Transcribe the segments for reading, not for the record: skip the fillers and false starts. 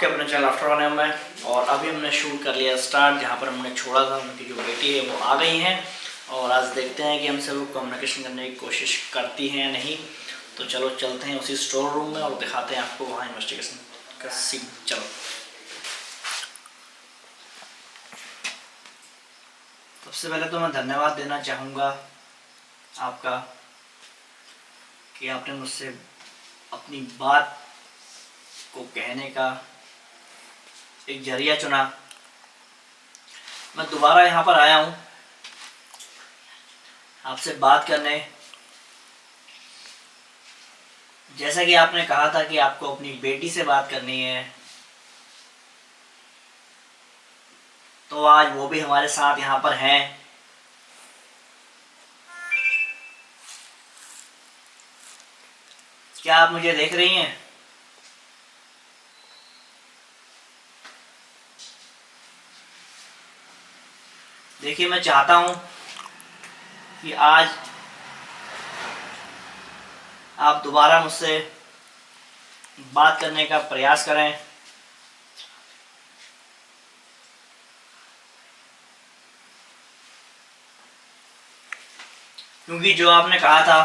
आपके अपने channel after one में। और अभी हमने शूट कर लिया स्टार्ट, जहाँ पर हमने छोड़ा था। उनकी जो बेटी है वो आ गई हैं और आज देखते हैं कि हमसे वो कम्युनिकेशन करने की कोशिश करती हैं या नहीं। तो चलो चलते हैं उसी स्टोर रूम में और दिखाते हैं आपको वहाँ इन्वेस्टिगेशन का सीन। चलो। सबसे पहले तो मैं धन्यवाद देना चाहूँगा आपका कि आपने मुझसे अपनी बात को कहने का एक जरिया चुना। मैं दोबारा यहाँ पर आया हूँ आपसे बात करने। जैसा कि आपने कहा था कि आपको अपनी बेटी से बात करनी है, तो आज वो भी हमारे साथ यहाँ पर हैं। क्या आप मुझे देख रही हैं? देखिए, मैं चाहता हूँ कि आज आप दोबारा मुझसे बात करने का प्रयास करें। क्योंकि जो आपने कहा था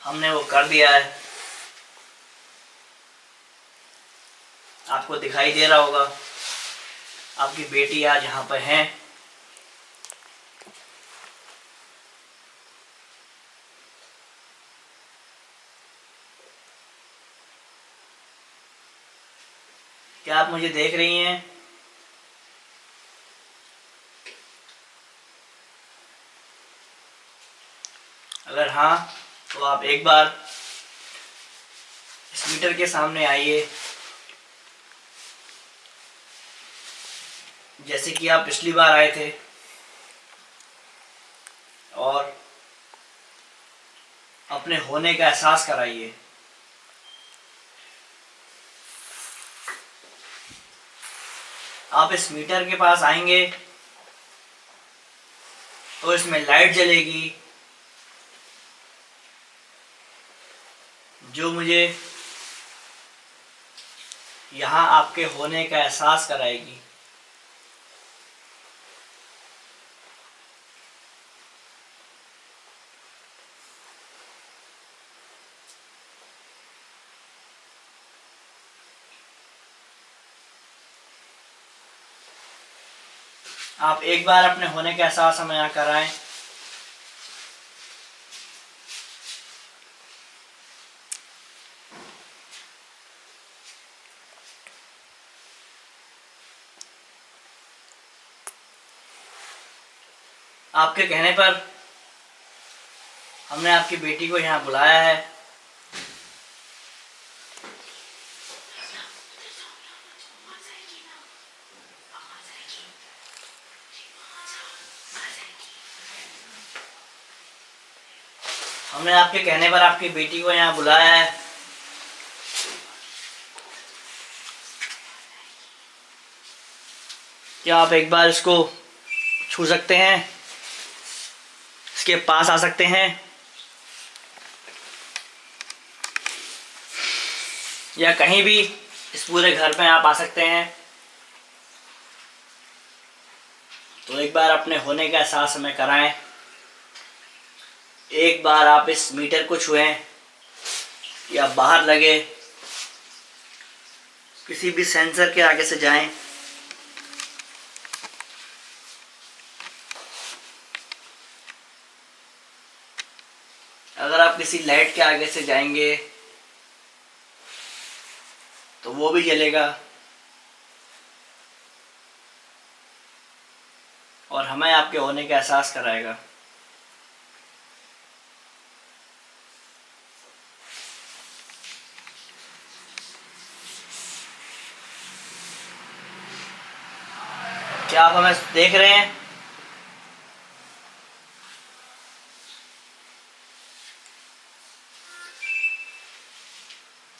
हमने वो कर दिया है। आपको दिखाई दे रहा होगा आपकी बेटी आज यहाँ पर हैं। क्या आप मुझे देख रही हैं? अगर हाँ, तो आप एक बार इस मीटर के सामने आइए, जैसे कि आप पिछली बार आए थे, और अपने होने का एहसास कराइए। आप इस मीटर के पास आएंगे तो इसमें लाइट जलेगी जो मुझे यहाँ आपके होने का एहसास कराएगी। आप एक बार अपने होने का एहसास हमें यहाँ कराएं। आपके कहने पर हमने आपकी बेटी को यहाँ बुलाया है। हमने आपके कहने पर आपकी बेटी को यहाँ बुलाया है। क्या आप एक बार इसको छू सकते हैं? इसके पास आ सकते हैं? या कहीं भी इस पूरे घर में आप आ सकते हैं? तो एक बार अपने होने का एहसास हमें कराएं। एक बार आप इस मीटर को छुएं या बाहर लगे किसी भी सेंसर के आगे से जाएं। अगर आप किसी लाइट के आगे से जाएंगे तो वो भी जलेगा और हमें आपके होने का एहसास कराएगा। क्या आप हमें देख रहे हैं?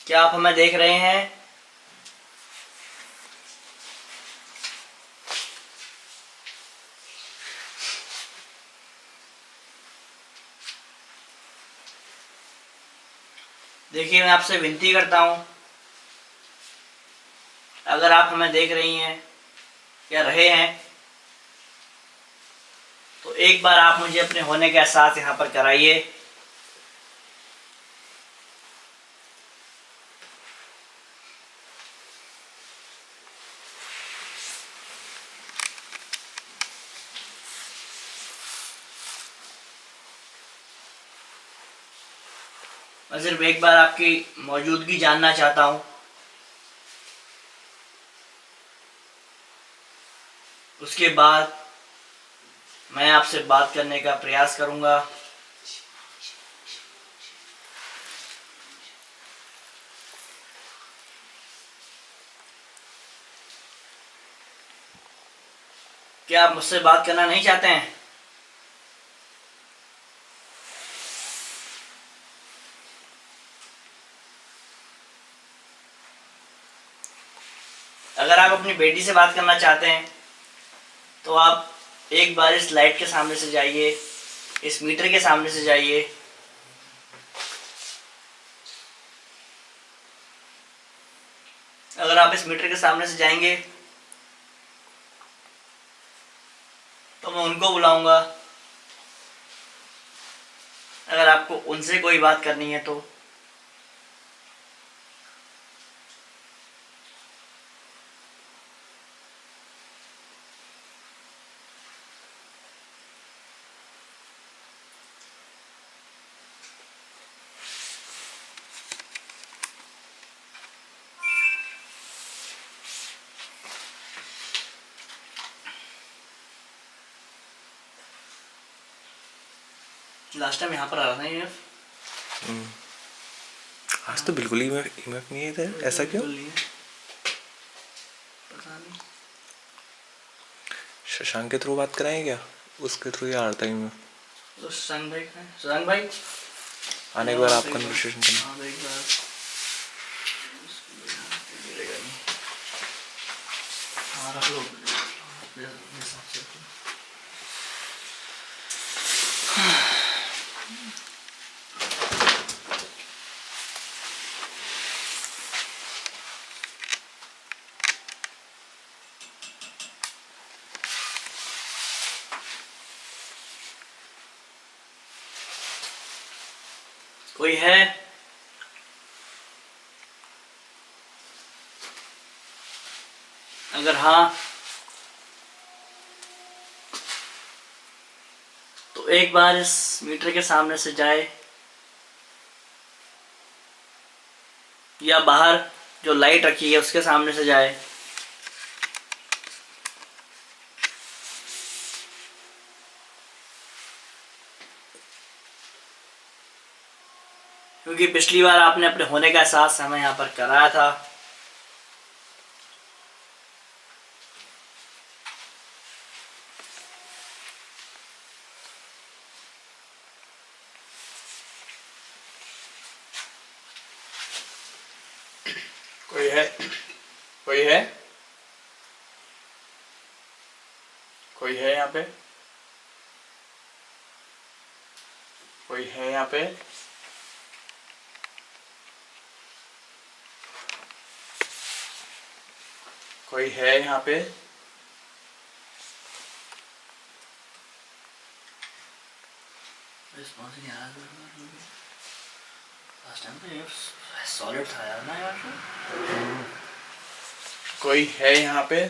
क्या आप हमें देख रहे हैं? देखिए, मैं आपसे विनती करता हूँ अगर आप हमें देख रही हैं या रहे हैं तो एक बार आप मुझे अपने होने का एहसास यहाँ पर कराइए। मैं सिर्फ एक बार आपकी मौजूदगी जानना चाहता हूँ, उसके बाद मैं आपसे बात करने का प्रयास करूँगा। क्या आप मुझसे बात करना नहीं चाहते हैं? अगर आप अपनी बेटी से बात करना चाहते हैं तो आप एक बार इस लाइट के सामने से जाइए, इस मीटर के सामने से जाइए। अगर आप इस मीटर के सामने से जाएंगे तो मैं उनको बुलाऊंगा। अगर आपको उनसे कोई बात करनी है तो लास्ट टाइम यहाँ पर आ रहा था ये। आज तो बिल्कुल ही ईएमएफ नहीं है इधर, ऐसा क्यों? पता नहीं। शशांक के थ्रू बात कराएं क्या? उसके थ्रू ही आ रहा था ईएमएफ। तो शशांक भाई का, शशांक भाई आने के बाद आप कन्वर्सेशन करना। हाँ एक बार हाँ रख लो। कोई है? अगर हाँ तो एक बार इस मीटर के सामने से जाए या बाहर जो लाइट रखी है उसके सामने से जाए। क्योंकि पिछली बार आपने अपने होने का एहसास हमें यहाँ पर कराया था। कोई है? कोई है? कोई है यहाँ पे? कोई है यहाँ पे? कोई है यहाँ पे? रिस्पॉन्स नहीं आ रहा था। लास्ट टाइम तो ये सॉलिड था यार ना यार। कोई है यहाँ पे?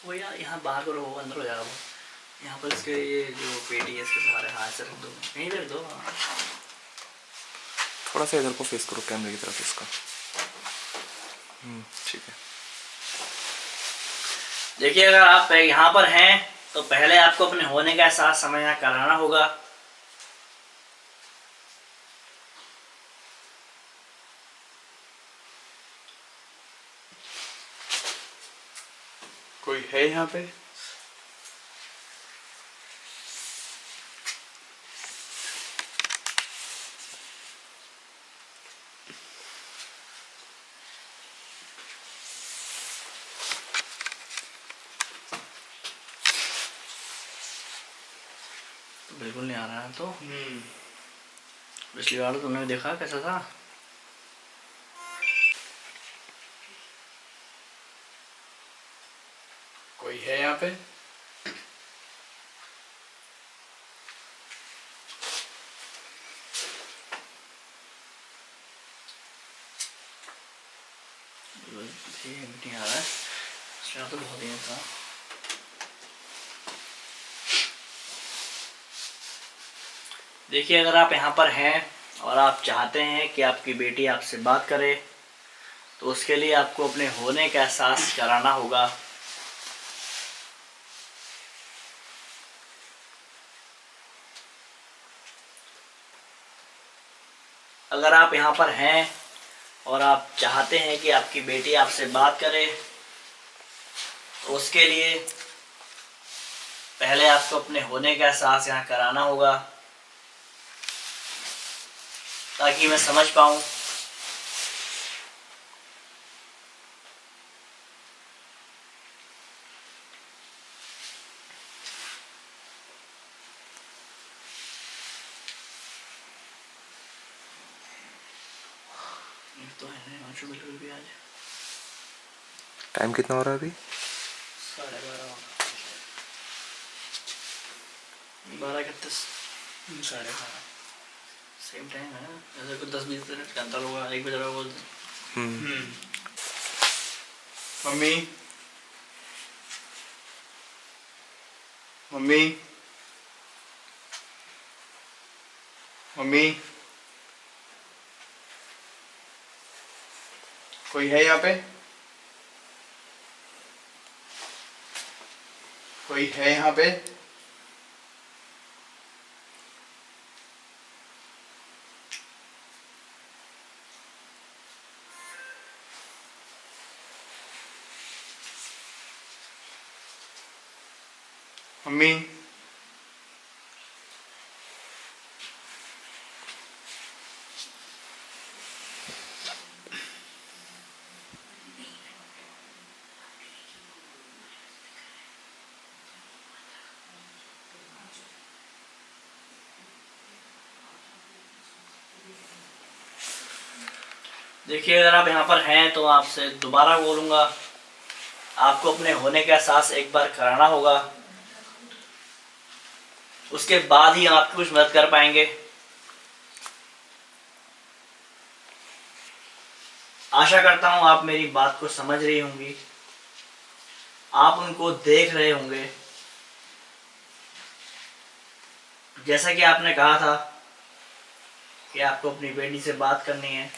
वो यार यहाँ बाहर करो, अंदर हो जाएगा वो। यहाँ पर इसके ये जो पेटी है इसके सहारे हाथ से रख दो, यहीं रख दो। हाँ थोड़ा सा इधर को फेस करो कैमरे की तरफ इसका। ठीक है। देखिए अगर आप यहाँ पर हैं तो पहले आपको अपने होने का एहसास समझना कराना होगा। कोई है यहाँ पे? बिल्कुल नहीं आ रहा है तो पिछली बार तुमने देखा कैसा था। कोई है यहाँ पे? नहीं आ रहा है, इसमें तो बहुत ही था। देखिए, अगर आप यहाँ पर हैं और आप चाहते हैं कि आपकी बेटी आपसे बात करे, तो उसके लिए आपको अपने होने का एहसास कराना होगा। अगर आप यहाँ पर हैं और आप चाहते हैं कि आपकी बेटी आपसे बात करे, तो उसके लिए पहले आपको अपने होने का एहसास यहाँ कराना होगा, ताकि मैं समझ पाऊँ तो है नहीं अंशु बिल्कुल भी। आज टाइम कितना हो रहा है अभी? 12:30 12:31 12:30 सेम टाइम है ना। ऐसे कुछ 10-20 मिनट का अंतर होगा, 1 बजे बोल दो। मम्मी, मम्मी, मम्मी, कोई है यहाँ पे? कोई है यहाँ पे? मम्मी, देखिए, अगर आप यहाँ पर हैं तो आपसे दोबारा बोलूँगा, आपको अपने होने का एहसास एक बार कराना होगा, उसके बाद ही आप कुछ मदद कर पाएंगे। आशा करता हूँ आप मेरी बात को समझ रही होंगी, आप उनको देख रहे होंगे। जैसा कि आपने कहा था कि आपको अपनी बेटी से बात करनी है,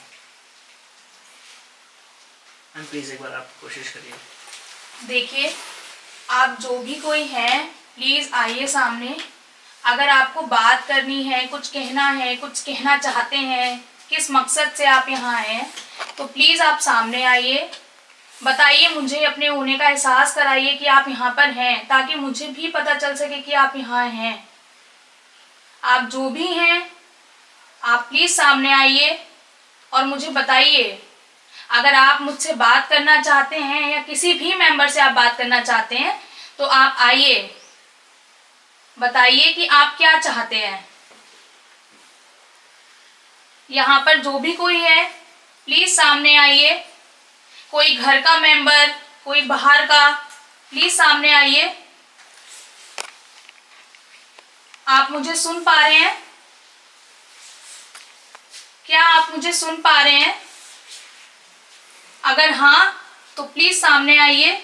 प्लीज एक बार आप कोशिश करिए। देखिए, आप जो भी कोई हैं प्लीज आइए सामने। अगर आपको बात करनी है, कुछ कहना है, कुछ कहना चाहते हैं, किस मकसद से आप यहाँ आए हैं, तो प्लीज आप सामने आइए। बताइए, मुझे अपने होने का एहसास कराइए कि आप यहाँ पर हैं, ताकि मुझे भी पता चल सके कि आप यहाँ हैं। आप जो भी हैं, आप प्लीज सामने आइए और मुझे बताइए। अगर आप मुझसे बात करना चाहते हैं या किसी भी मेंबर से आप बात करना चाहते हैं, तो आप आइए, बताइए कि आप क्या चाहते हैं। यहाँ पर जो भी कोई है प्लीज सामने आइए। कोई घर का मेंबर, कोई बाहर का, प्लीज सामने आइए। आप मुझे सुन पा रहे हैं? क्या आप मुझे सुन पा रहे हैं? अगर हाँ, तो प्लीज सामने आइए।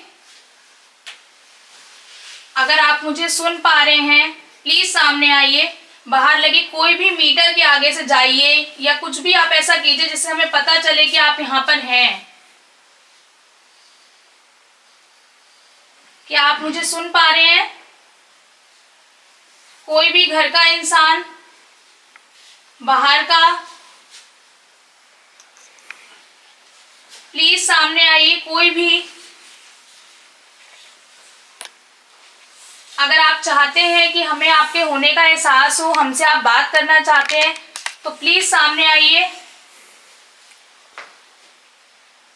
अगर आप मुझे सुन पा रहे हैं, प्लीज सामने आइए। बाहर लगे कोई भी मीटर के आगे से जाइए या कुछ भी आप ऐसा कीजिए जिससे हमें पता चले कि आप यहाँ पर हैं। क्या आप मुझे सुन पा रहे हैं? कोई भी घर का इंसान, बाहर का, प्लीज सामने आइए। कोई भी, अगर आप चाहते हैं कि हमें आपके होने का एहसास हो, हमसे आप बात करना चाहते हैं, तो प्लीज सामने आइए।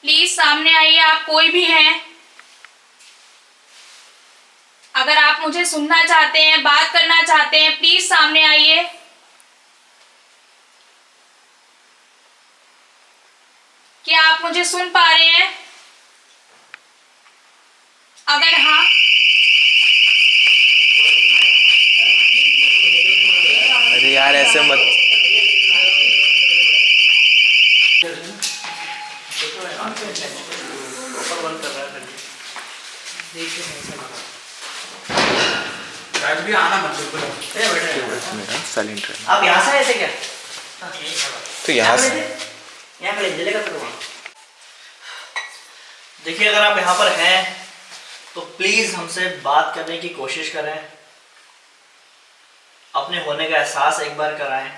प्लीज सामने आइए, आप कोई भी हैं। अगर आप मुझे सुनना चाहते हैं, बात करना चाहते हैं, प्लीज सामने आइए। आप मुझे सुन पा रहे हैं? अगर हाँ, अरे यार ऐसे मत। भी आना मत बिल्कुल। मेरा साइलेंट रहना। आप यहाँ से आए थे क्या? तो यहाँ से यहाँ पे जलेगा तो वहाँ। देखिए, अगर आप यहाँ पर हैं तो प्लीज हमसे बात करने की कोशिश करें, अपने होने का एहसास एक बार कराएं।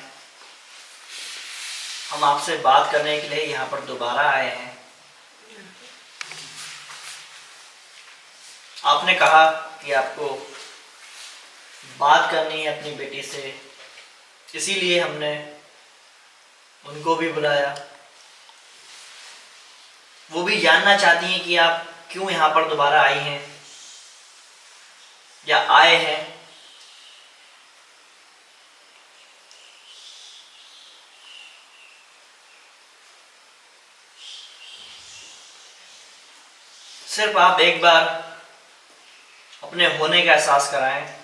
हम आपसे बात करने के लिए यहाँ पर दोबारा आए हैं। आपने कहा कि आपको बात करनी है अपनी बेटी से, इसीलिए हमने उनको भी बुलाया। वो भी जानना चाहती हैं कि आप क्यों यहाँ पर दोबारा आई हैं या आए हैं। सिर्फ आप एक बार अपने होने का एहसास कराएं।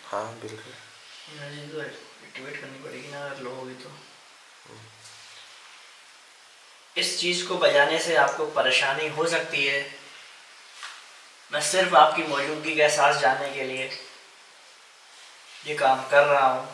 हाँ बिल्कुल। एनर्जी तो एक्टिवेट करनी पड़ेगी ना, अगर लो होगी तो। इस चीज को बजाने से आपको परेशानी हो सकती है। मैं सिर्फ आपकी मौजूदगी का एहसास जानने के लिए ये काम कर रहा हूँ।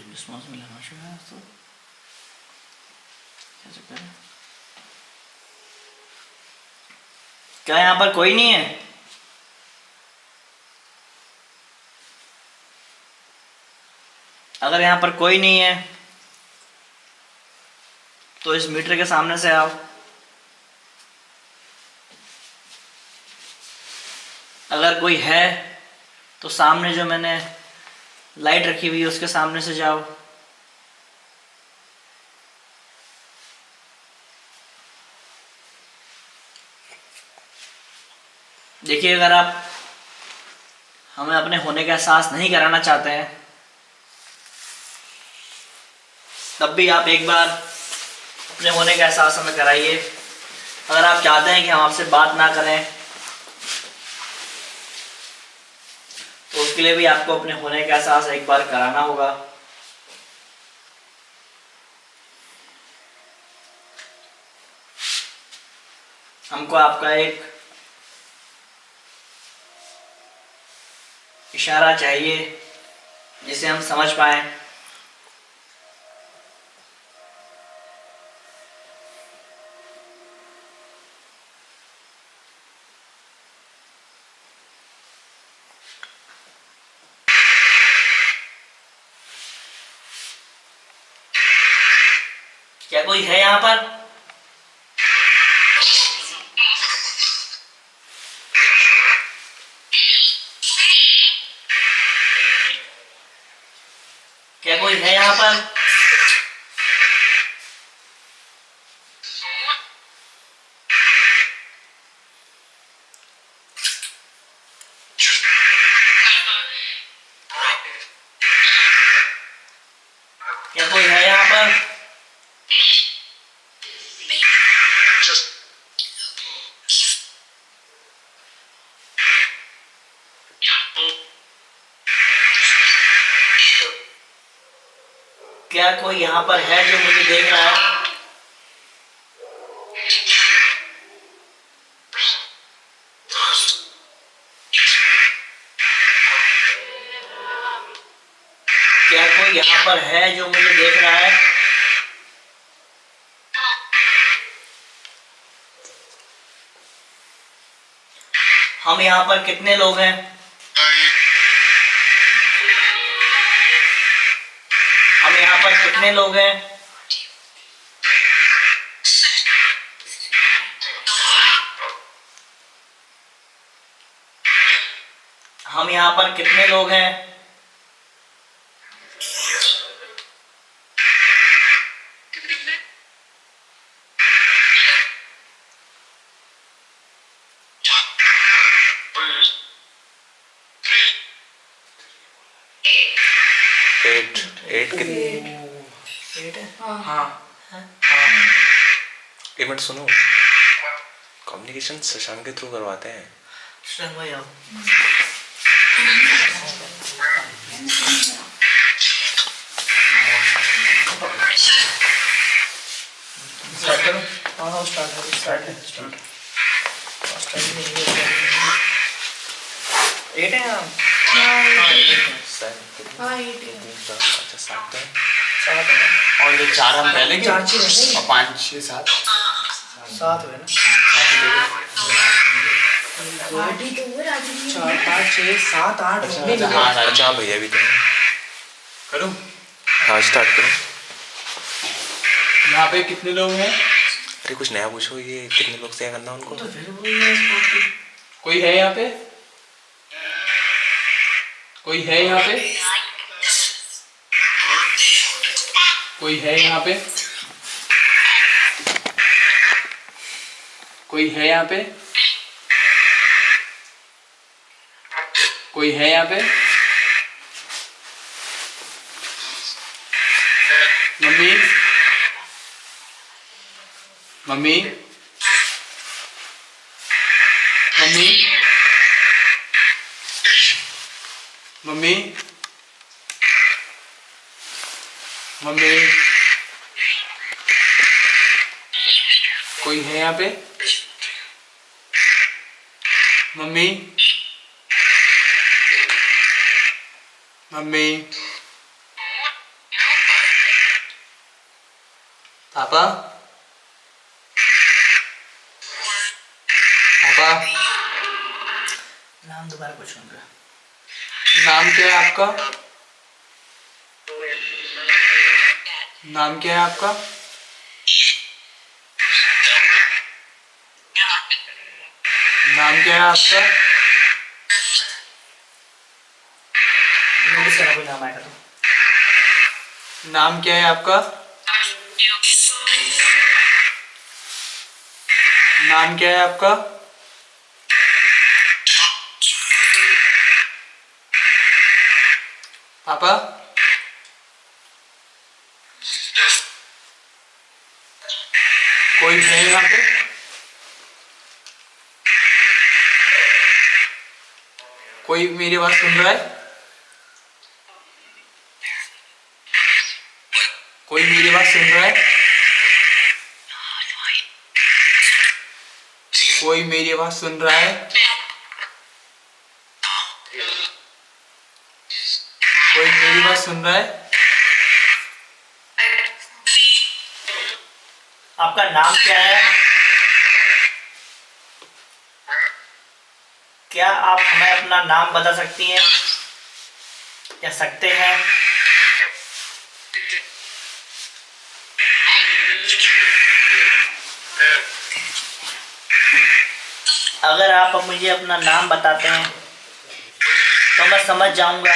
विश्वास में लेना चाहिए तो कैसे करें? क्या यहाँ पर कोई नहीं है? अगर यहाँ पर कोई नहीं है तो इस मीटर के सामने से आओ। अगर कोई है तो सामने जो मैंने लाइट रखी हुई है उसके सामने से जाओ। देखिए, अगर आप हमें अपने होने का एहसास नहीं कराना चाहते हैं, तब भी आप एक बार अपने होने का एहसास हमें कराइए। अगर आप चाहते हैं कि हम आपसे बात ना करें, तो उसके लिए भी आपको अपने होने का एहसास एक बार कराना होगा। हमको आपका एक इशारा चाहिए जिसे हम समझ पाएं। क्या कोई है यहाँ पर? क्या कोई है यहाँ पर? क्या कोई है यहाँ पर? क्या कोई यहाँ पर है जो मुझे देख रहा है? क्या कोई यहाँ पर है जो मुझे देख रहा है? हम यहाँ पर कितने लोग हैं? हम यहाँ पर कितने लोग हैं? हम यहाँ पर कितने लोग हैं? एट कितने? हाँ एक मिनट सुनो, कम्युनिकेशन शशांक के थ्रू करवाते हैं। शशांक भाई आओ। स्टार्ट करो। हाँ स्टार्ट है। 8 है हम। अच्छा 7 है। 7 है ना? और ये 4 हम पहले के 4 चीज़ है और 5 6 7 7 है ना? 4 5 6 7 8 अच्छा हाँ भैया भी तो करूँ। हाँ स्टार्ट करो। यहाँ पे कितने लोग हैं? अरे कुछ नया पूछो, ये कितने लोग से करना उनको? तो फिर वही है इसको। कोई है यहाँ पे? कोई है यहाँ पे? कोई है यहाँ पे? कोई है यहाँ पे? कोई है यहाँ पे? Mummy mummy mummy mummy mummy कोई है यहाँ पे? मम्मी मम्मी पापा पापा नाम दोबारा पूछूंगा। नाम क्या है आपका? नाम क्या है आपका? नाम क्या है आपका? नोटिस करना कोई नाम आएगा तो। नाम क्या है आपका? नाम क्या है आपका? पापा, कोई है यहाँ पे? कोई मेरी बात सुन रहा है? कोई मेरी बात सुन रहा है? कोई मेरी बात सुन रहा है? कोई मेरी बात सुन रहा है? आपका नाम क्या है? क्या आप हमें अपना नाम बता सकती हैं या सकते हैं? अगर आप मुझे अपना नाम बताते हैं तो मैं समझ जाऊंगा।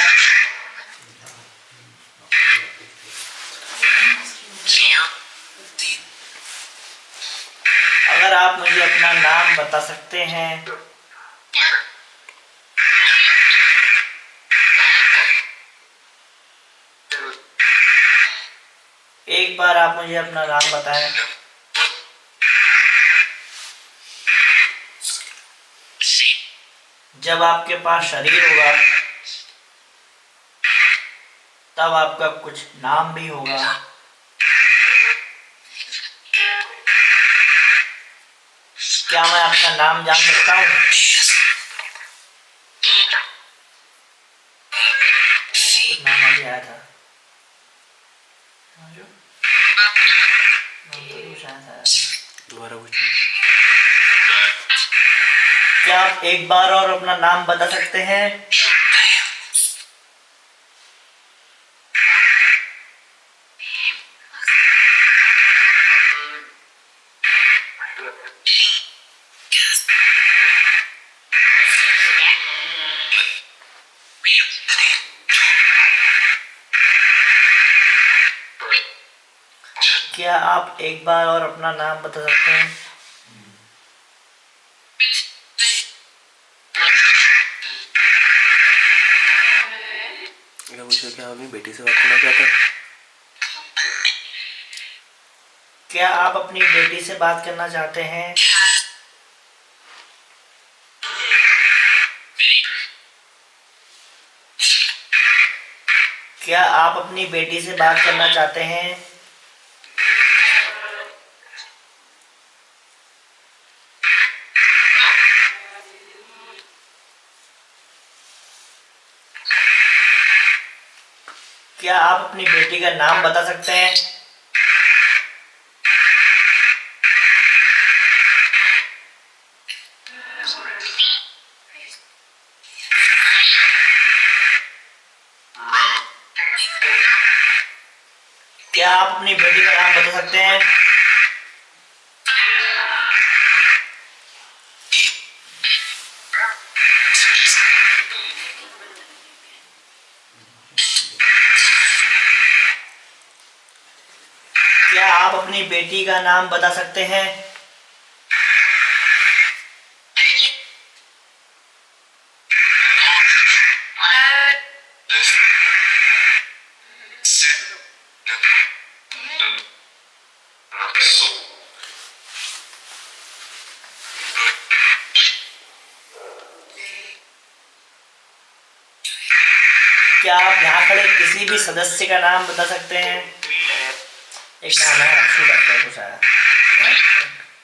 अगर आप मुझे अपना नाम बता सकते हैं एक बार आप मुझे अपना नाम बताएं। जब आपके पास शरीर होगा तब आपका कुछ नाम भी होगा। क्या मैं आपका नाम जान सकता हूँ? कुछ नाम मुझे आया था। नाम तो कुछ आया था। दोबारा पूछो। क्या आप एक बार और अपना नाम बता सकते हैं? क्या आप एक बार और अपना नाम बता सकते हैं? मैं पूछो, क्या आप अपनी बेटी से बात करना चाहते हैं? क्या आप अपनी बेटी से बात करना चाहते हैं? क्या आप अपनी बेटी से बात करना चाहते हैं? क्या आप अपनी बेटी का नाम बता सकते हैं? क्या आप अपनी बेटी का नाम बता सकते हैं? क्या आप अपनी बेटी का नाम बता सकते हैं? क्या आप यहाँ खड़े किसी भी सदस्य का नाम बता सकते हैं? एक नाम है रक्षु डॉक्टर कुछ आया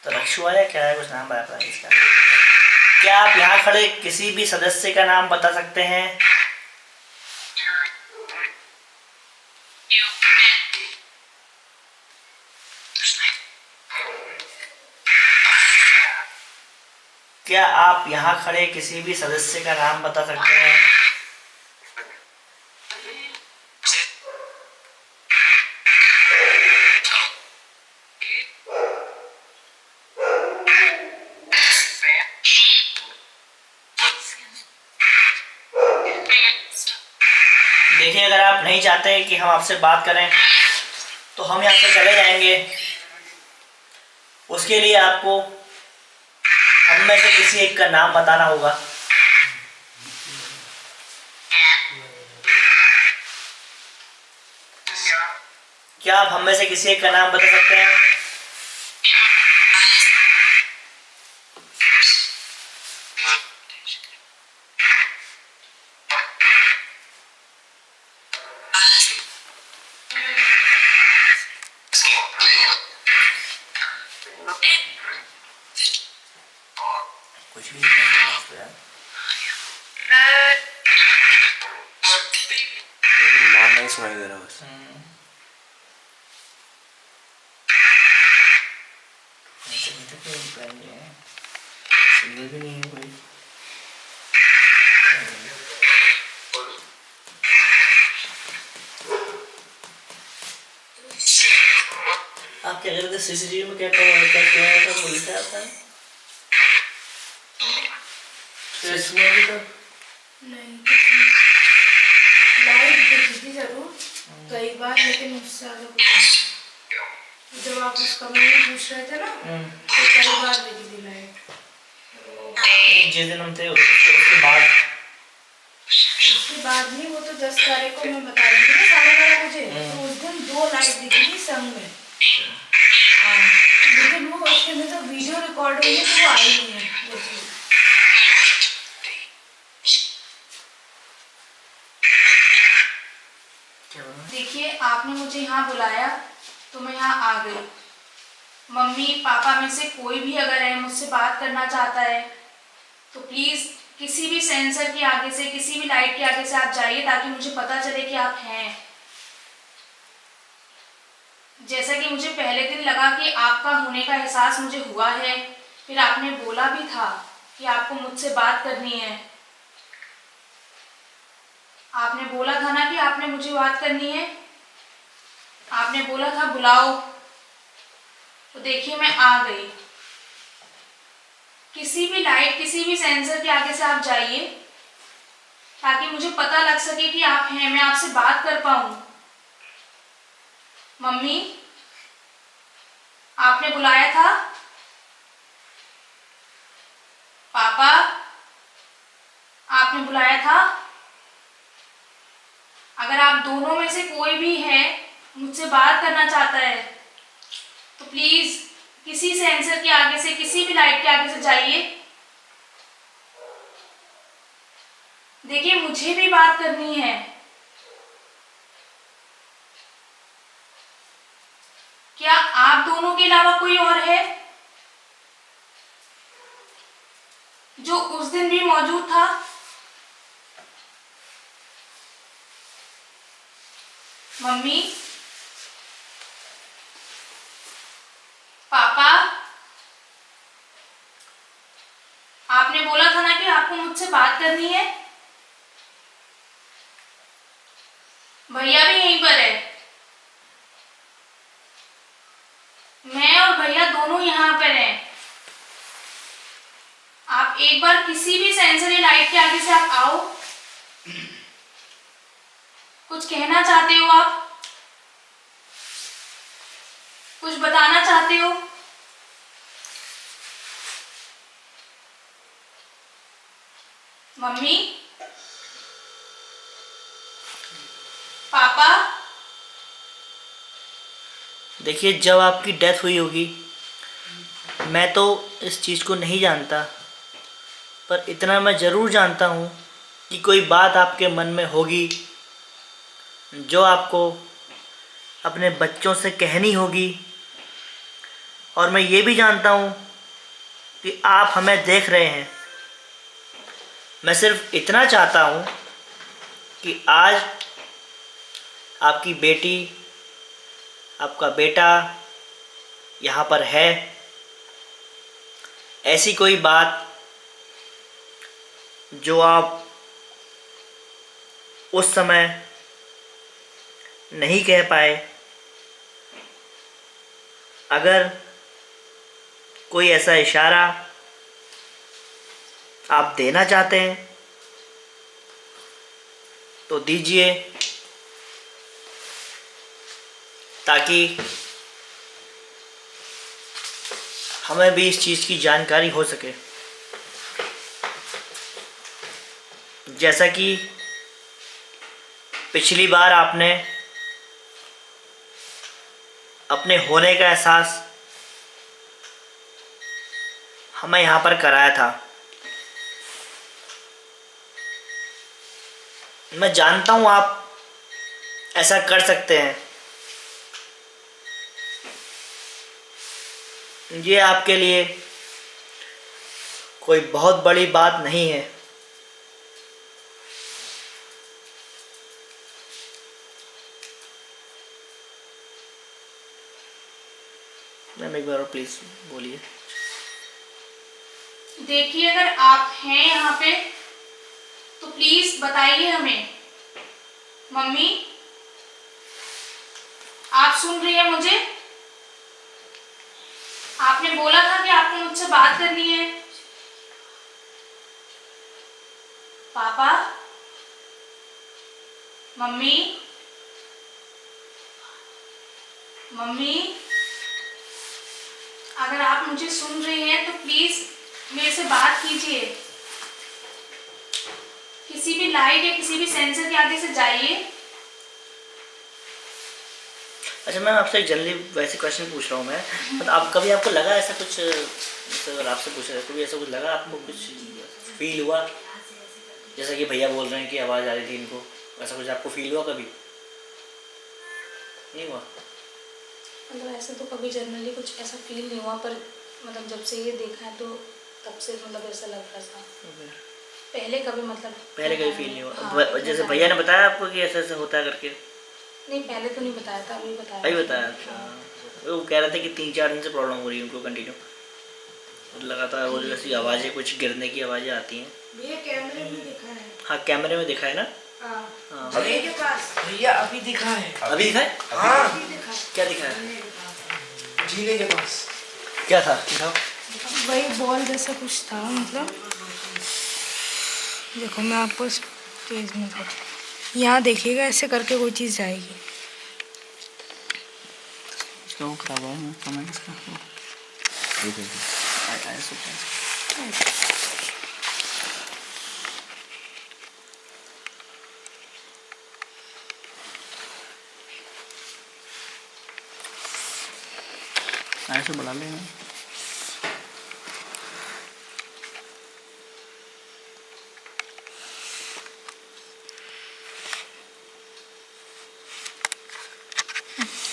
तो रक्षु आया क्या है कुछ नाम बताया इसका। क्या आप यहाँ खड़े किसी भी सदस्य का नाम बता सकते हैं? क्या आप यहाँ खड़े किसी भी सदस्य का नाम बता सकते हैं? देखिए, अगर आप नहीं चाहते कि हम आपसे बात करें तो हम यहाँ से चले जाएंगे। उसके लिए आपको हम में से किसी एक का नाम बताना होगा। क्या आप हम में से किसी एक का नाम बता सकते हैं? कुछ भी नाम नहीं सुनाई दे रहा बस। सिंगल भी नहीं है कोई। आप क्या करते सीसीटीवी में क्या क्या पुलिस है आपका? नहीं कुछ नहीं। लाइट दिखी थी जरूर कई बार, लेकिन उससे ज्यादा कुछ नहीं। जब आप उस कमरे में पूछ रहे थे ना तो कई बार दिखी थी लाइट। जिस दिन हम थे उसके बाद नहीं, वो तो 10 तारीख को मैं बता रही थी ना 12:30 बजे, तो उस दिन 2 लाइट दिखी थी संग में। हाँ, लेकिन वो उसके अंदर तो वीडियो रिकॉर्ड हुई है तो वो आई नहीं है वो चीज़। देखिए आपने मुझे यहाँ बुलाया तो मैं यहाँ आ गई। मम्मी पापा में से कोई भी अगर है मुझसे बात करना चाहता है तो प्लीज़ किसी भी सेंसर के आगे से, किसी भी लाइट के आगे से आप जाइए ताकि मुझे पता चले कि आप हैं। जैसा कि मुझे पहले दिन लगा कि आपका होने का एहसास मुझे हुआ है, फिर आपने बोला भी था कि आपको मुझसे बात करनी है। आपने बोला था ना कि आपने मुझे बात करनी है, आपने बोला था बुलाओ, तो देखिए मैं आ गई। किसी भी लाइट, किसी भी सेंसर के आगे से आप जाइए ताकि मुझे पता लग सके कि आप हैं, मैं आपसे बात कर पाऊं। मम्मी आपने बुलाया था? पापा आपने बुलाया था? अगर आप दोनों में से कोई भी है मुझसे बात करना चाहता है तो प्लीज किसी सेंसर के आगे से, किसी भी लाइट के आगे से जाइए। देखिए मुझे भी बात करनी है। क्या आप दोनों के अलावा कोई और है जो उस दिन भी मौजूद था? मम्मी पापा आपने बोला था ना कि आपको मुझसे बात करनी है। भैया भी यहीं पर है, मैं और भैया दोनों यहाँ पर हैं। आप एक बार किसी भी सेंसर या लाइट के आगे से आप आओ। कुछ कहना चाहते हो आप? कुछ बताना चाहते हो? मम्मी पापा देखिए जब आपकी डेथ हुई होगी मैं तो इस चीज़ को नहीं जानता, पर इतना मैं ज़रूर जानता हूँ कि कोई बात आपके मन में होगी जो आपको अपने बच्चों से कहनी होगी। और मैं ये भी जानता हूँ कि आप हमें देख रहे हैं। मैं सिर्फ इतना चाहता हूँ कि आज आपकी बेटी, आपका बेटा यहाँ पर है। ऐसी कोई बात जो आप उस समय नहीं कह पाए, अगर कोई ऐसा इशारा आप देना चाहते हैं तो दीजिए, ताकि हमें भी इस चीज़ की जानकारी हो सके। जैसा कि पिछली बार आपने अपने होने का एहसास हमें यहाँ पर कराया था। मैं जानता हूँ आप ऐसा कर सकते हैं। ये आपके लिए कोई बहुत बड़ी बात नहीं है। मैम एक बार और प्लीज बोलिए। देखिए, अगर आप हैं यहाँ पे तो प्लीज बताइए हमें। मम्मी, आप सुन रही हैं मुझे? आपने बोला था कि आपको मुझसे बात करनी है। पापा, मम्मी, मम्मी, अगर आप मुझे सुन रही हैं तो प्लीज मेरे से बात कीजिए। किसी भी लाइट या किसी भी सेंसर के आगे से जाइए। अच्छा मैम, आपसे एक जनरली वैसे क्वेश्चन पूछ रहा हूँ मैं। मतलब आप कभी आपको लगा ऐसा कुछ, जैसे अगर आपसे पूछ रहे हैं, कभी ऐसा कुछ लगा आपको, कुछ फील हुआ जैसा कि भैया बोल रहे हैं कि आवाज़ आ रही थी इनको, ऐसा कुछ आपको फील हुआ कभी? नहीं हुआ? मतलब ऐसे तो कभी जनरली कुछ ऐसा फील नहीं हुआ, पर मतलब जब से ये देखा है तो तब से मतलब ऐसा लग रहा था। पहले कभी मतलब पहले कभी फील नहीं हुआ? हाँ, जैसे भैया ने बताया आपको कि ऐसा ऐसा होता है करके? नहीं, पहले तो नहीं बताया था, अभी बताया। अभी बताया? अच्छा। वो कह रहे थे कि 3-4 दिन से प्रॉब्लम हो रही है उनको कंटिन्यू, लगातार रोज वैसी आवाज़ें, कुछ गिरने की आवाज़ें आती हैं। भैया कैमरे में दिखा है। हाँ कैमरे में दिखा है ना? हाँ। हाँ भैया के पास भैया अभी दिखा है। अभी दिखा है? हाँ, अभी दिखा। क्या दिखा है? झीले के पास। क्या था दिखाओ। वही बॉल जैसा कुछ था, मतलब देखो मैं आपको इस पेज में यहाँ देखिएगा, ऐसे करके कोई चीज़ जाएगी। इसका वो खराब हुआ है कमेंट इसका आया ऐसे बढ़ा लेना।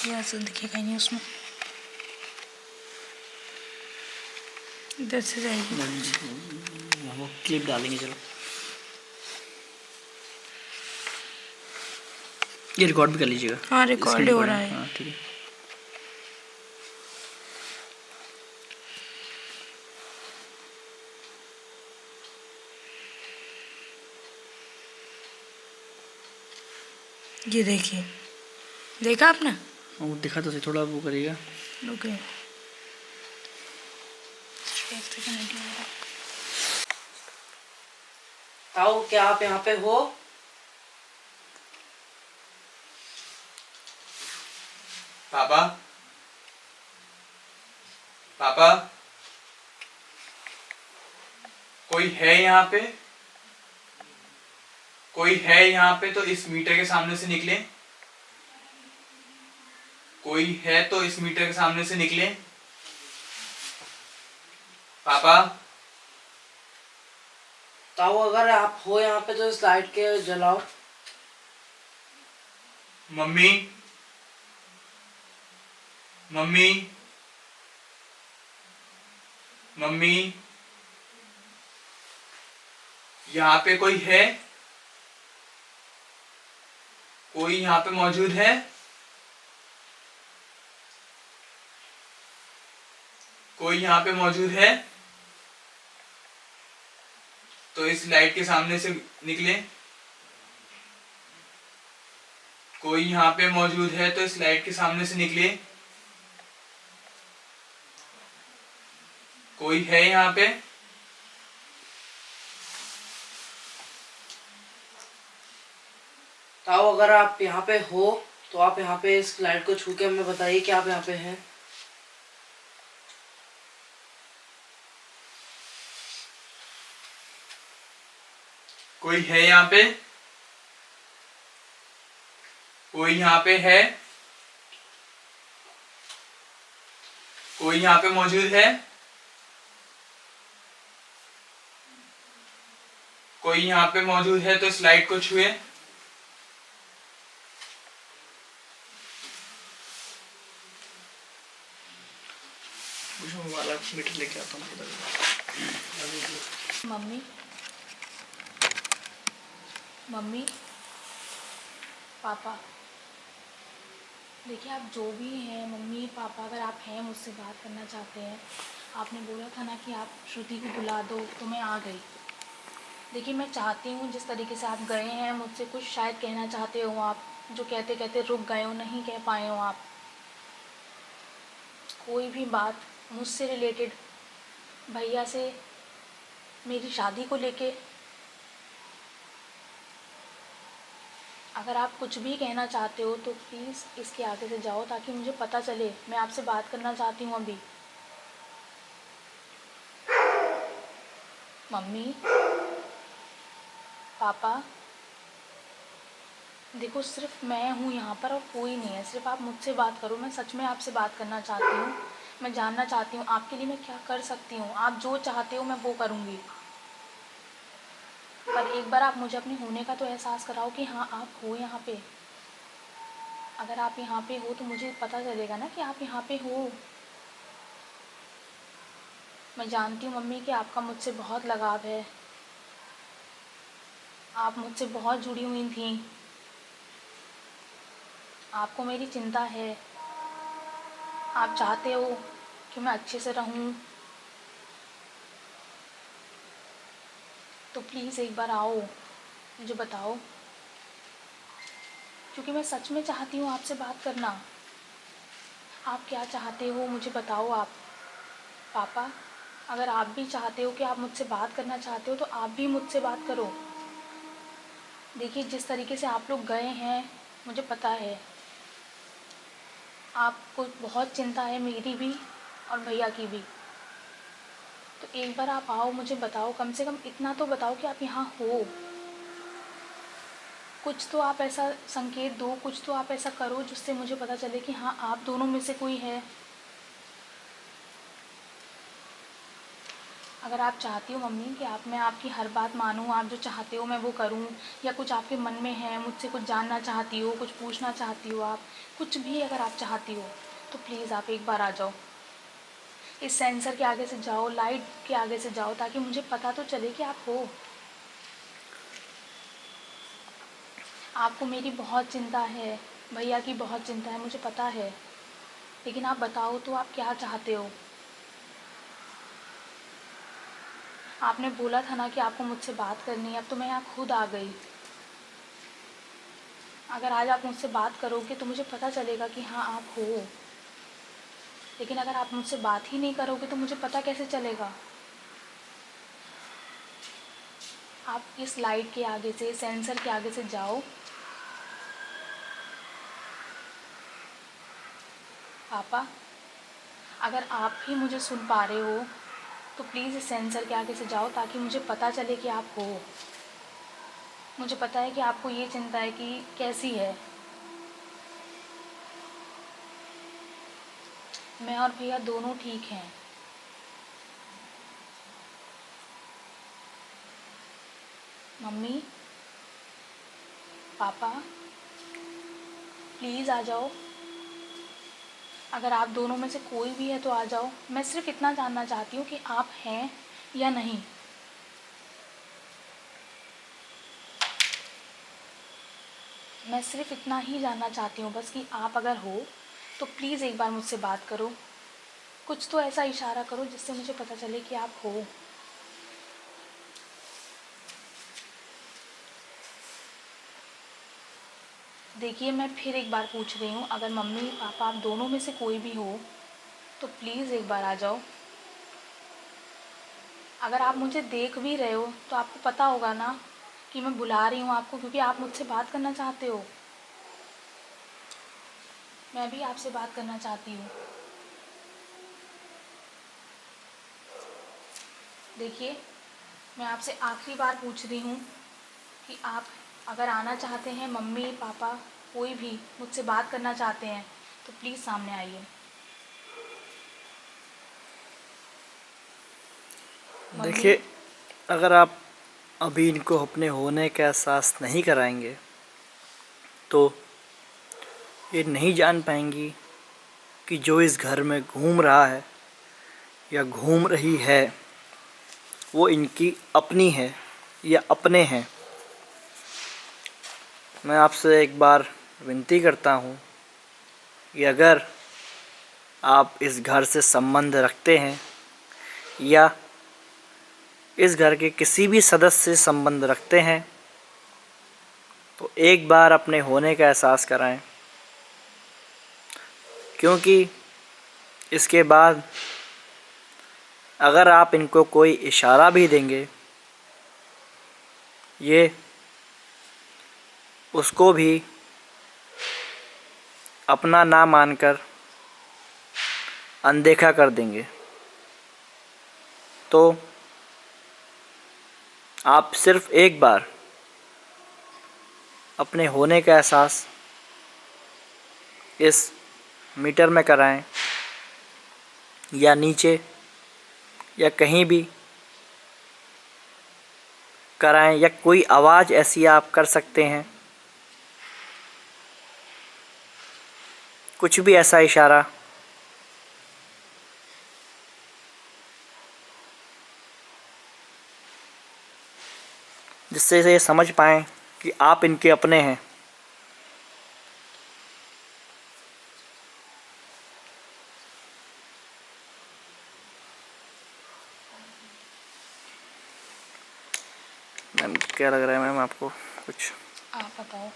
यहाँ से दिखेगा नहीं उसमें, इधर से जाएगी। वो क्लिप डालेंगे चलो। ये रिकॉर्ड भी कर लीजिएगा। हाँ, रिकॉर्ड हो रहा है। हाँ ठीक है। ये देखिए, देखा आपने? वो दिखा तो सही, थोड़ा वो करिएगा। ओके। ताऊ, क्या आप यहाँ पे हो? पापा, पापा, कोई है यहाँ पे? कोई है यहाँ पे तो इस मीटर के सामने से निकले। कोई है तो इस मीटर के सामने से निकले। पापा, ताऊ, अगर आप हो यहाँ पे तो इस लाइट के जलाओ। मम्मी, मम्मी, मम्मी, यहाँ पे कोई है? कोई यहाँ पे मौजूद है? कोई यहाँ पे मौजूद है तो इस लाइट के सामने से निकले। कोई यहाँ पे मौजूद है तो इस लाइट के सामने से निकले। कोई है यहाँ पे? ताऊ, अगर आप यहाँ पे हो तो आप यहाँ पे इस लाइट को छू के हमें बताइए कि आप यहाँ पे हैं। कोई है यहाँ पे? कोई यहाँ पे है? कोई यहाँ पे मौजूद है? कोई यहाँ पे मौजूद है तो इस लाइट को छुए। वाला मीटर लेके आता हूँ। मम्मी, मम्मी, पापा, देखिए आप जो भी हैं, मम्मी पापा, अगर आप हैं मुझसे बात करना चाहते हैं, आपने बोला था ना कि आप श्रुति को बुला दो, तो मैं आ गई। देखिए मैं चाहती हूँ जिस तरीके से आप गए हैं, मुझसे कुछ शायद कहना चाहते हो आप, जो कहते कहते रुक गए हो, नहीं कह पाए हो आप। कोई भी बात मुझसे रिलेटेड, भैया से, मेरी शादी को लेके, अगर आप कुछ भी कहना चाहते हो तो प्लीज़ इसके आगे से जाओ, ताकि मुझे पता चले। मैं आपसे बात करना चाहती हूँ अभी। मम्मी, पापा, देखो सिर्फ मैं हूँ यहाँ पर और कोई नहीं है। सिर्फ आप मुझसे बात करो। मैं सच में आपसे बात करना चाहती हूँ। मैं जानना चाहती हूँ आपके लिए मैं क्या कर सकती हूँ। आप जो चाहते हो मैं वो करूँगी, पर एक बार आप मुझे अपने होने का तो एहसास कराओ कि हाँ आप हो यहाँ पे। अगर आप यहाँ पे हो तो मुझे पता चलेगा ना कि आप यहाँ पे हो। मैं जानती हूँ मम्मी कि आपका मुझसे बहुत लगाव है, आप मुझसे बहुत जुड़ी हुई थी, आपको मेरी चिंता है, आप चाहते हो कि मैं अच्छे से रहूँ। तो प्लीज़ एक बार आओ, मुझे बताओ, क्योंकि मैं सच में चाहती हूँ आपसे बात करना। आप क्या चाहते हो मुझे बताओ आप। पापा, अगर आप भी चाहते हो कि आप मुझसे बात करना चाहते हो तो आप भी मुझसे बात करो। देखिए जिस तरीके से आप लोग गए हैं मुझे पता है, आपको बहुत चिंता है, मेरी भी और भैया की भी। तो एक बार आप आओ, मुझे बताओ, कम से कम इतना तो बताओ कि आप यहाँ हो। कुछ तो आप ऐसा संकेत दो, कुछ तो आप ऐसा करो जिससे मुझे पता चले कि हाँ आप दोनों में से कोई है। अगर आप चाहती हो मम्मी कि मैं आपकी हर बात मानूँ, आप जो चाहते हो मैं वो करूँ, या कुछ आपके मन में है, मुझसे कुछ जानना चाहती हो, कुछ पूछना चाहती हो, आप कुछ भी अगर आप चाहती हो तो प्लीज़ आप एक बार आ जाओ। इस सेंसर के आगे से जाओ, लाइट के आगे से जाओ, ताकि मुझे पता तो चले कि आप हो। आपको मेरी बहुत चिंता है, भैया की बहुत चिंता है, मुझे पता है, लेकिन आप बताओ तो आप क्या चाहते हो। आपने बोला था ना कि आपको मुझसे बात करनी है, अब तो मैं यहाँ खुद आ गई। अगर आज आप मुझसे बात करोगे तो मुझे पता चलेगा कि हाँ आप हो, लेकिन अगर आप मुझसे बात ही नहीं करोगे तो मुझे पता कैसे चलेगा। आप इस लाइट के आगे से, सेंसर के आगे से जाओ। पापा, अगर आप भी मुझे सुन पा रहे हो तो प्लीज़ इस सेंसर के आगे से जाओ, ताकि मुझे पता चले कि आप हो। मुझे पता है कि आपको ये चिंता है कि कैसी है। मैं और भैया दोनों ठीक हैं। मम्मी, पापा, प्लीज़ आ जाओ। अगर आप दोनों में से कोई भी है तो आ जाओ। मैं सिर्फ इतना जानना चाहती हूँ कि आप हैं या नहीं। मैं सिर्फ इतना ही जानना चाहती हूँ बस, कि आप अगर हो तो प्लीज़ एक बार मुझसे बात करो। कुछ तो ऐसा इशारा करो जिससे मुझे पता चले कि आप हो। देखिए मैं फिर एक बार पूछ रही हूँ, अगर मम्मी पापा आप दोनों में से कोई भी हो तो प्लीज़ एक बार आ जाओ। अगर आप मुझे देख भी रहे हो तो आपको पता होगा ना कि मैं बुला रही हूँ आपको, क्योंकि आप मुझसे बात करना चाहते हो। मैं भी आपसे बात करना चाहती हूँ। देखिए मैं आपसे आखिरी बार पूछ रही हूँ कि आप अगर आना चाहते हैं, मम्मी पापा कोई भी मुझसे बात करना चाहते हैं तो प्लीज़ सामने आइए। देखिए, अगर आप अभी इनको अपने होने का एहसास नहीं कराएंगे तो ये नहीं जान पाएंगी कि जो इस घर में घूम रहा है या घूम रही है वो इनकी अपनी है या अपने हैं। मैं आपसे एक बार विनती करता हूँ कि अगर आप इस घर से संबंध रखते हैं या इस घर के किसी भी सदस्य से संबंध रखते हैं तो एक बार अपने होने का एहसास कराएं, क्योंकि इसके बाद अगर आप इनको कोई इशारा भी देंगे ये उसको भी अपना ना मानकर अनदेखा कर देंगे। तो आप सिर्फ़ एक बार अपने होने का एहसास इस मीटर में कराएं या नीचे या कहीं भी कराएं, या कोई आवाज़ ऐसी आप कर सकते हैं, कुछ भी ऐसा इशारा जिससे ये समझ पाएं कि आप इनके अपने हैं। मैम क्या लग रहा है मैम आपको कुछ? आप बताओ।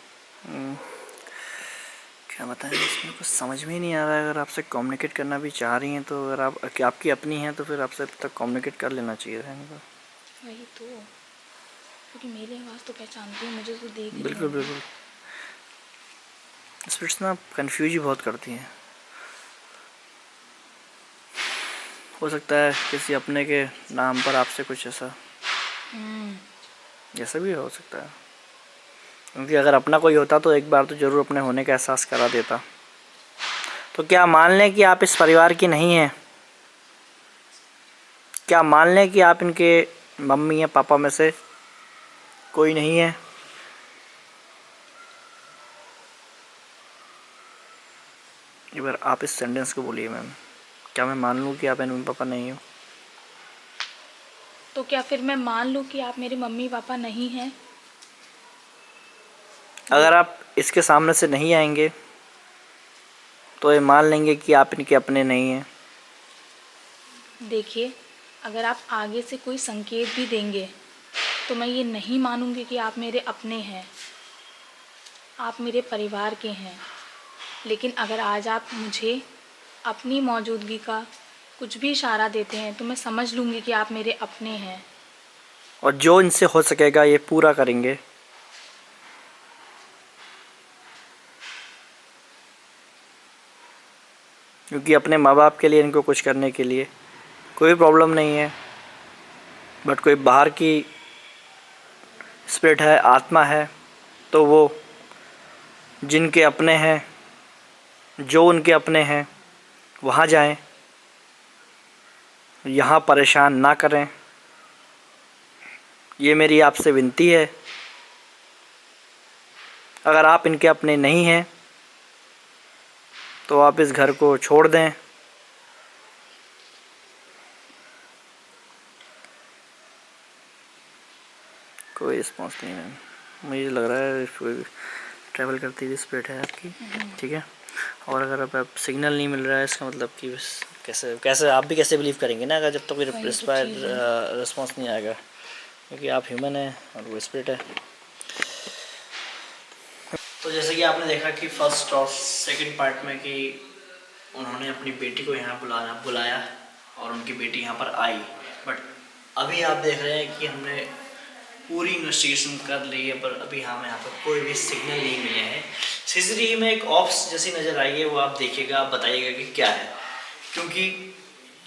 क्या बताएं, इसमें कुछ समझ में ही नहीं आ रहा है। अगर आपसे कम्युनिकेट करना भी चाह रही हैं तो अगर आप आपकी अपनी हैं तो फिर आपसे तक कम्युनिकेट कर लेना चाहिए था इनको। वही तो, क्योंकि मेरी आवाज़ तो पहचानती है, मुझे तो देख रही बिल्कुल है। बिल्कुल। स्पिरिट्स ना कंफ्यूज ही बहुत करती हैं। हो सकता है किसी अपने के नाम पर आपसे कुछ ऐसा ऐसा भी हो सकता है, क्योंकि अगर अपना कोई होता तो एक बार तो ज़रूर अपने होने का एहसास करा देता। तो क्या मान लें कि आप इस परिवार की नहीं हैं? क्या मान लें कि आप इनके मम्मी या पापा में से कोई नहीं है? एक बार आप इस सेंटेंस को बोलिए मैम, क्या मैं मान लूँ कि आप मम्मी पापा नहीं हो? तो क्या फिर मैं मान लूँ कि आप मेरे मम्मी पापा नहीं हैं? अगर आप इसके सामने से नहीं आएंगे तो ये मान लेंगे कि आप इनके अपने नहीं हैं। देखिए, अगर आप आगे से कोई संकेत भी देंगे तो मैं ये नहीं मानूंगी कि आप मेरे अपने हैं, आप मेरे परिवार के हैं। लेकिन अगर आज आप मुझे अपनी मौजूदगी का कुछ भी इशारा देते हैं तो मैं समझ लूँगी कि आप मेरे अपने हैं। और जो इनसे हो सकेगा ये पूरा करेंगे। क्योंकि अपने माँ बाप के लिए इनको कुछ करने के लिए कोई प्रॉब्लम नहीं है, बट कोई बाहर की स्पिरिट है, आत्मा है, तो वो जिनके अपने हैं, जो उनके अपने हैं, वहाँ जाएं, यहाँ परेशान ना करें। ये मेरी आपसे विनती है। अगर आप इनके अपने नहीं हैं तो आप इस घर को छोड़ दें। कोई रिस्पॉन्स नहीं है। मुझे लग रहा है कोई ट्रैवल करती हुई स्पिरिट है आपकी, ठीक है। और अगर आप सिग्नल नहीं मिल रहा है इसका मतलब कि कैसे कैसे आप भी कैसे बिलीव करेंगे ना, अगर जब तक कोई रिस्पॉन्स नहीं आएगा, क्योंकि आप ह्यूमन हैं और वो स्पिरिट है। तो जैसे कि आपने देखा कि फर्स्ट और सेकंड पार्ट में कि उन्होंने अपनी बेटी को यहाँ बुलाया और उनकी बेटी यहाँ पर आई, बट अभी आप देख रहे हैं कि हमने पूरी इन्वेस्टिगेशन कर ली है पर अभी हमें यहाँ पर कोई भी सिग्नल नहीं मिले हैं। सीसीटीवी में एक ऑप्स जैसी नज़र आई है, वो आप देखिएगा, आप बताइएगा कि क्या है, क्योंकि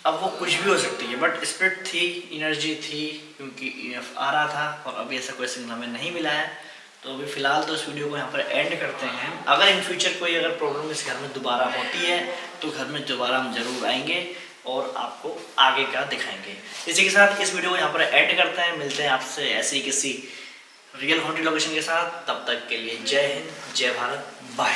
अब वो कुछ भी हो सकती है, बट स्पिरिट थी, एनर्जी थी, क्योंकि ईएमएफ आ रहा था और अभी ऐसा कोई सिग्नल हमें नहीं मिला है। तो अभी फ़िलहाल तो इस वीडियो को यहाँ पर एंड करते हैं। अगर इन फ्यूचर कोई अगर प्रॉब्लम इस घर में दोबारा होती है तो घर में दोबारा हम ज़रूर आएंगे। और आपको आगे का दिखाएंगे। इसी के साथ इस वीडियो को यहाँ पर एंड करते हैं। मिलते हैं आपसे ऐसी किसी रियल हॉन्टेड लोकेशन के साथ। तब तक के लिए जय हिंद, जय भारत, बाय।